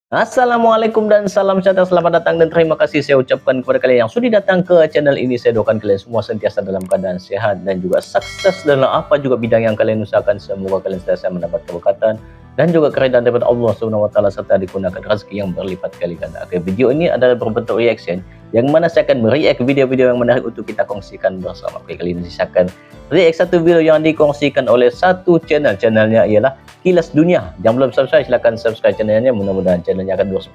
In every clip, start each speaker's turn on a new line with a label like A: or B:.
A: Assalamualaikum dan salam sejahtera, selamat datang dan terima kasih saya ucapkan kepada kalian yang sudah datang ke channel ini. Saya doakan kalian semua sentiasa dalam keadaan sehat dan juga sukses dalam apa juga bidang yang kalian usahakan. Semoga kalian sentiasa mendapat keberkatan dan juga keridhaan daripada Allah Subhanahu wa taala serta digunakan rezeki yang berlipat kali ganda. Oke, video ini adalah berbentuk reaction yang mana saya akan mereact video-video yang menarik untuk kita kongsikan bersama. Oke, kali ini saya akan react satu video yang dikongsikan oleh satu channelnya ialah Kilas Dunia. Yang belum subscribe silahkan subscribe channelnya, mudah-mudahan channelnya akan terus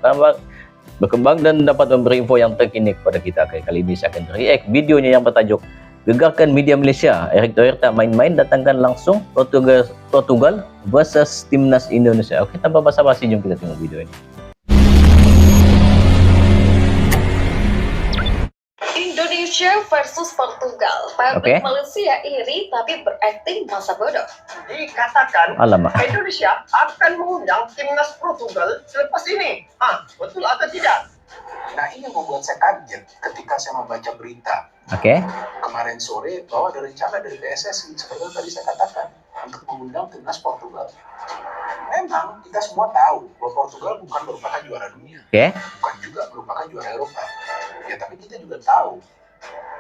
A: berkembang dan dapat memberi info yang terkini kepada kita. Kali ini saya akan react videonya yang bertajuk Gegarkan Media Malaysia, Erick Thohir tak main-main, datangkan langsung Portugal versus Timnas Indonesia. Oke, tanpa basa-basi jom kita tengok video ini.
B: Indonesia versus Portugal. Publik Malaysia iri tapi berakting masa bodoh.
C: Dikatakan
A: Alamak.
C: Indonesia akan mengundang timnas Portugal selepas ini. Betul atau tidak?
D: Nah, ini yang membuat saya kaget ketika saya membaca berita kemarin sore bahwa ada rencana dari PSSI seperti yang tadi saya katakan untuk mengundang timnas Portugal. Memang kita semua tahu bahwa Portugal bukan merupakan juara dunia, bukan juga merupakan juara Eropa. Ya, tapi kita juga tahu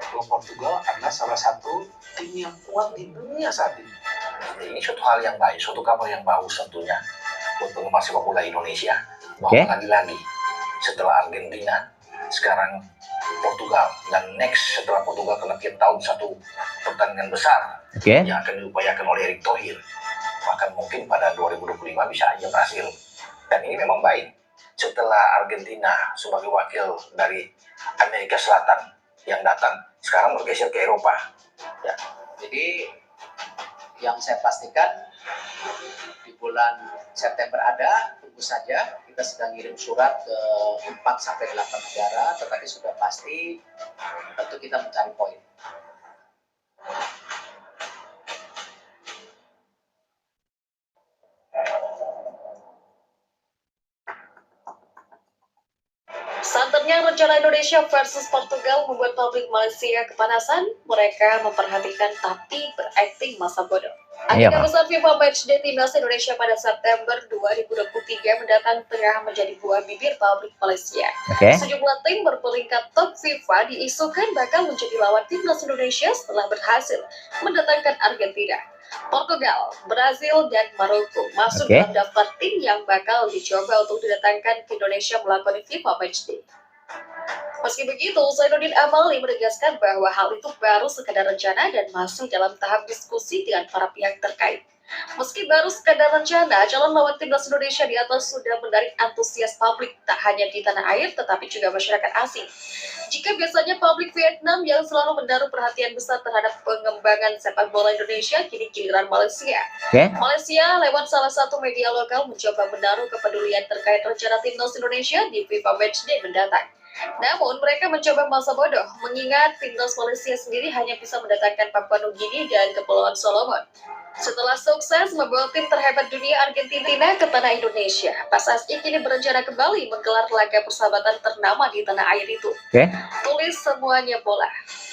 D: bahwa Portugal adalah salah satu tim yang kuat di dunia saat ini. Ini suatu hal yang baik, suatu kabar yang bagus tentunya untuk penggemar sepak bola Indonesia. Bahwa lagi-lagi setelah Argentina, sekarang Portugal, dan next setelah Portugal kena tiap tahun satu pertandingan besar yang akan diupayakan oleh Erick Thohir. Bahkan mungkin pada 2025 bisa aja berhasil. Dan ini memang baik setelah Argentina sebagai wakil dari Amerika Selatan yang datang sekarang bergeser ke Eropa. Ya. Jadi yang saya pastikan di bulan September ada, tunggu saja. Kita sedang ngirim surat ke 4-8 negara, tetapi sudah pasti tentu kita mencari poin.
B: Santernya rencana Indonesia versus Portugal membuat publik Malaysia kepanasan. Mereka memperhatikan tapi berakting masa bodoh. Agenda besar FIFA Matchday Timnas Indonesia pada September 2023 mendatang tengah menjadi buah bibir publik Malaysia. Sejumlah tim berperingkat top FIFA diisukan bakal menjadi lawan Timnas Indonesia setelah berhasil mendatangkan Argentina, Portugal, Brazil, dan Maroko masuk dalam daftar tim yang bakal dicoba untuk didatangkan ke Indonesia melakoni FIFA Matchday. Meski begitu, Zainuddin Amali menegaskan bahwa hal itu baru sekadar rencana dan masih dalam tahap diskusi dengan para pihak terkait. Meski baru sekadar rencana, calon lawan timnas Indonesia di atas sudah menarik antusias publik tak hanya di tanah air tetapi juga masyarakat asing. Jika biasanya publik Vietnam yang selalu menaruh perhatian besar terhadap pengembangan sepak bola Indonesia, kini giliran Malaysia. Malaysia lewat salah satu media lokal mencoba menaruh kepedulian terkait rencana timnas Indonesia di FIFA Matchday mendatang. Namun mereka mencoba masa bodoh, mengingat timnas Malaysia sendiri hanya bisa mendatangkan Papua Nugini dan Kepulauan Solomon. Setelah sukses membawa tim terhebat dunia Argentina ke tanah Indonesia, PSSI kini berencana kembali menggelar laga persahabatan ternama di tanah air itu. Tulis semuanya bola.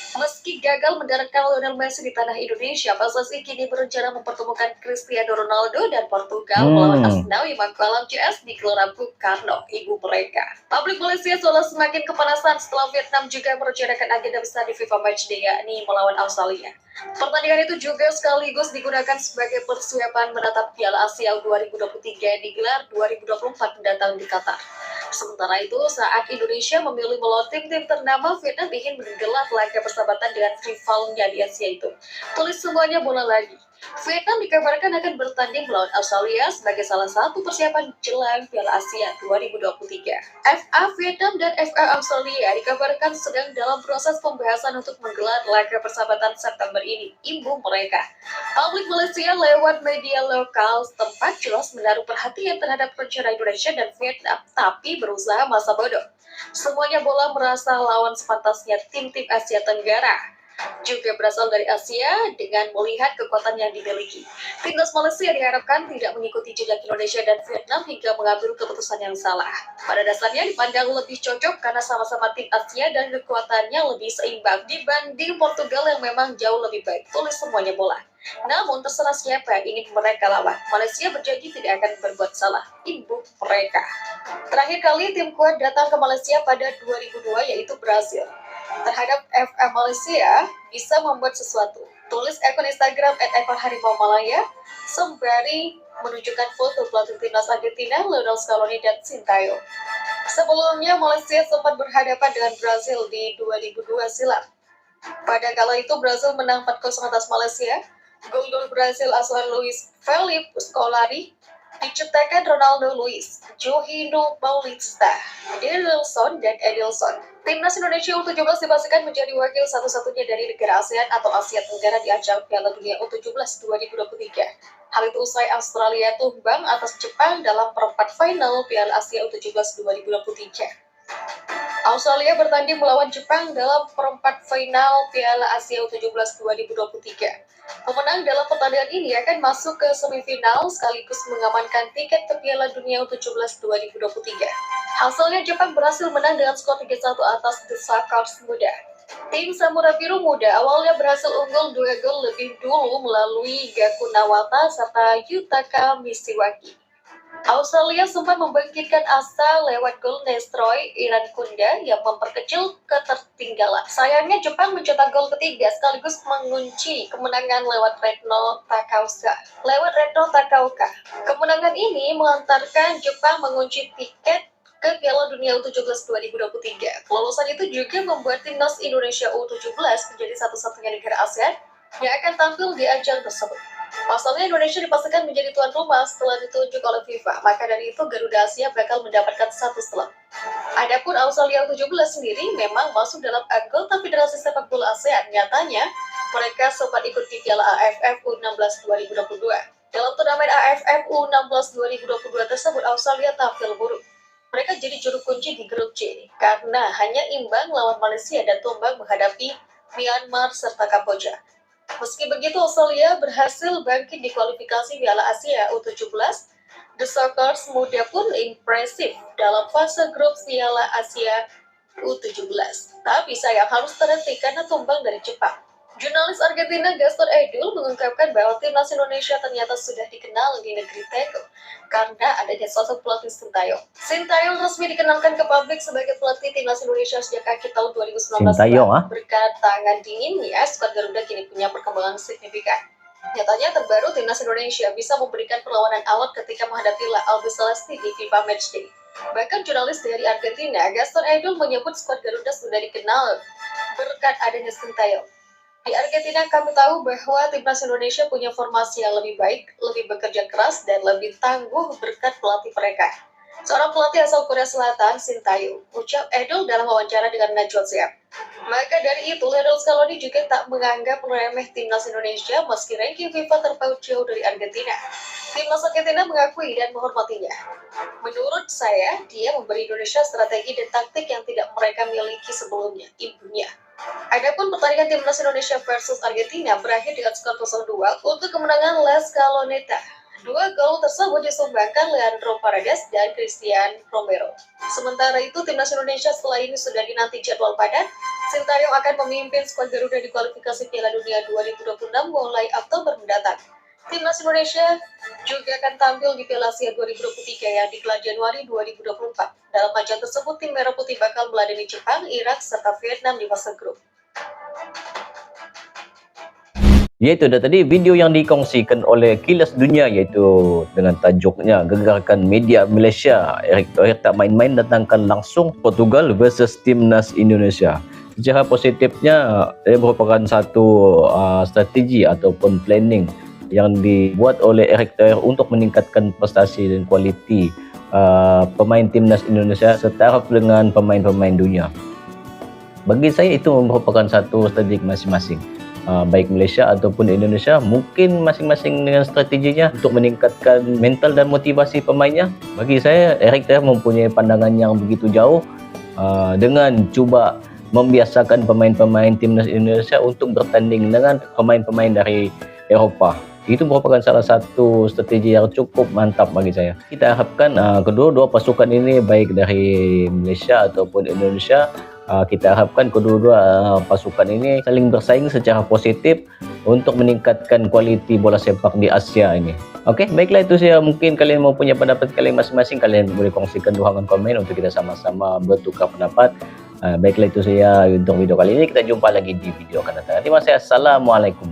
B: Meski gagal mendaratkan Lionel Messi di tanah Indonesia, PSSI kini berencana mempertemukan Cristiano Ronaldo dan Portugal melawan Asnawi Mangkualam CS di Gelora Bung Karno, ibu mereka. Publik Malaysia seolah semakin kepanasan setelah Vietnam juga merencanakan agenda besar di FIFA Matchday, yakni melawan Australia. Pertandingan itu juga sekaligus digunakan sebagai persiapan menatap Piala Asia 2023 yang digelar 2024 mendatang di Qatar. Sementara itu, saat Indonesia memilih melawan tim-tim ternama, Vietnam ingin menggelar laga persahabatan dengan rivalnya di Asia itu. Tulis semuanya bola lagi. Vietnam dikabarkan akan bertanding melawan Australia sebagai salah satu persiapan jelang Piala Asia 2023. FA Vietnam dan FA Australia dikabarkan sedang dalam proses pembahasan untuk menggelar laga persahabatan September ini, ibu mereka. Publik Malaysia lewat media lokal setempat jelas menaruh perhatian terhadap rencana Indonesia dan Vietnam, tapi berusaha masa bodoh. Semuanya bola merasa lawan sepantasnya tim-tim Asia Tenggara. Juga berasal dari Asia dengan melihat kekuatan yang dimiliki. Timnas Malaysia diharapkan tidak mengikuti jejak Indonesia dan Vietnam hingga mengambil keputusan yang salah. Pada dasarnya dipandang lebih cocok karena sama-sama tim Asia dan kekuatannya lebih seimbang dibanding Portugal yang memang jauh lebih baik. Tulis semuanya bola. Namun terserah siapa yang ingin mereka lawan. Malaysia berjanji tidak akan berbuat salah. Ibu mereka. Terakhir kali tim kuat datang ke Malaysia pada 2002 yaitu Brazil. Terhadap FM Malaysia bisa membuat sesuatu. Tulis akun Instagram @ekorharimaumalaya sembari menunjukkan foto pelatih timnas Argentina Lionel Scaloni dan Sintayong. Sebelumnya Malaysia sempat berhadapan dengan Brazil di 2002 silam. Pada kala itu Brazil menang 4-0 atas Malaysia. Gol Brazil asuhan Luis Felipe Scolari diciptakan Ronaldo Luis, Johino Paulista, Denilson, dan Edilson. Timnas Indonesia U17 dipastikan menjadi wakil satu-satunya dari negara ASEAN atau Asia Tenggara di ajang Piala Dunia U17 2023. Hal itu usai Australia tumbang atas Jepang dalam perempat final Piala Asia U17 2023. Australia bertanding melawan Jepang dalam perempat final Piala Asia U17 2023. Pemenang dalam pertandingan ini akan masuk ke semifinal sekaligus mengamankan tiket ke Piala Dunia U17 2023. Hasilnya Jepang berhasil menang dengan skor 3-1 atas The Sakkars Muda. Tim Samurai Biru Muda awalnya berhasil unggul 2 gol lebih dulu melalui Gaku Nawata serta Yutaka Mishiwaki. Australia sempat membangkitkan asa lewat gol Nestroy Iran Kunda yang memperkecil ketertinggalan. Sayangnya Jepang mencetak gol ketiga sekaligus mengunci kemenangan lewat Retno Takaoka. Kemenangan ini mengantarkan Jepang mengunci tiket ke Piala Dunia U17 2023. Kelolosan itu juga membuat timnas Indonesia U17 menjadi satu-satunya negara ASEAN yang akan tampil di ajang tersebut. Pasalnya Indonesia dipastikan menjadi tuan rumah setelah ditunjuk oleh FIFA, maka dari itu Garuda Asia bakal mendapatkan satu slot. Adapun Australia U17 sendiri memang masuk dalam anggota Federasi Sepak Bola ASEAN. Nyatanya, mereka sempat ikut di Piala AFF U16 2022. Dalam turnamen AFF U16 2022 tersebut, Australia tampil buruk. Mereka jadi juru kunci di grup C karena hanya imbang lawan Malaysia dan tumbang menghadapi Myanmar serta Kamboja. Meski begitu, Australia berhasil bangkit di kualifikasi Piala Asia U17. The Sakkars Muda pun impresif dalam fase grup Piala Asia U17. Tapi sayang harus terhenti karena tumbang dari Jepang. Jurnalis Argentina Gaston Edul mengungkapkan bahwa timnas Indonesia ternyata sudah dikenal di negeri Teko karena adanya sosok pelatih Sintayong. Sintayong resmi dikenalkan ke publik sebagai pelatih timnas Indonesia sejak akhir tahun 2019. Berkat tangan dinginnya, skuad Garuda kini punya perkembangan signifikan. Nyatanya terbaru timnas Indonesia bisa memberikan perlawanan alot ketika menghadapi La Albiceleste di FIFA Matchday. Bahkan jurnalis dari Argentina Gaston Edul menyebut skuad Garuda sudah dikenal berkat adanya Sintayong. Di Argentina kami tahu bahwa timnas Indonesia punya formasi yang lebih baik, lebih bekerja keras, dan lebih tangguh berkat pelatih mereka. Seorang pelatih asal Korea Selatan, Sintayong, ucap Edul dalam wawancara dengan Najwa Shihab. Maka dari itu, Lionel Scaloni juga tak menganggap remeh timnas Indonesia meski ranking FIFA terpaut jauh dari Argentina. Timnas Argentina mengakui dan menghormatinya. Menurut saya, dia memberi Indonesia strategi dan taktik yang tidak mereka miliki sebelumnya, ibunya. Adapun pertandingan timnas Indonesia versus Argentina berakhir dengan skor 0-2 untuk kemenangan La Scaloneta. 2 gol tersebut disumbangkan Leandro Paredes dan Christian Romero. Sementara itu, timnas Indonesia setelah ini sudah dinanti jadwal padat. Sintayong akan memimpin skuad Garuda di kualifikasi Piala Dunia 2026 mulai Oktober mendatang. Timnas Indonesia juga akan tampil di Piala Asia 2023 yang digelar Januari 2024. Dalam ajang tersebut, tim Merah Putih bakal meladeni Jepang, Irak, serta Vietnam di fase grup.
A: Yaitu tadi video yang dikongsikan oleh Kilas Dunia, yaitu dengan tajuknya Gegarkan Media Malaysia, Erick Thohir tak main-main datangkan langsung Portugal versus Timnas Indonesia. Secara positifnya, ia merupakan satu strategi ataupun planning yang dibuat oleh Erick Thohir untuk meningkatkan prestasi dan kualiti pemain timnas Indonesia setaraf dengan pemain-pemain dunia. Bagi saya itu merupakan satu strategi masing-masing, baik Malaysia ataupun Indonesia, mungkin masing-masing dengan strateginya untuk meningkatkan mental dan motivasi pemainnya. Bagi saya, Erick Thohir mempunyai pandangan yang begitu jauh dengan cuba membiasakan pemain-pemain timnas Indonesia untuk bertanding dengan pemain-pemain dari Eropah. Itu merupakan salah satu strategi yang cukup mantap bagi saya. Kita harapkan kedua-dua pasukan ini, baik dari Malaysia ataupun Indonesia, Kita harapkan kedua-dua pasukan ini saling bersaing secara positif untuk meningkatkan kualiti bola sepak di Asia ini. Oke, baiklah itu saya. Mungkin kalian mau punya pendapat kalian masing-masing, kalian boleh kongsikan di ruangan komen untuk kita sama-sama bertukar pendapat. Baiklah itu saya untuk video kali ini. Kita jumpa lagi di video akan datang. Terima kasih. Assalamualaikum.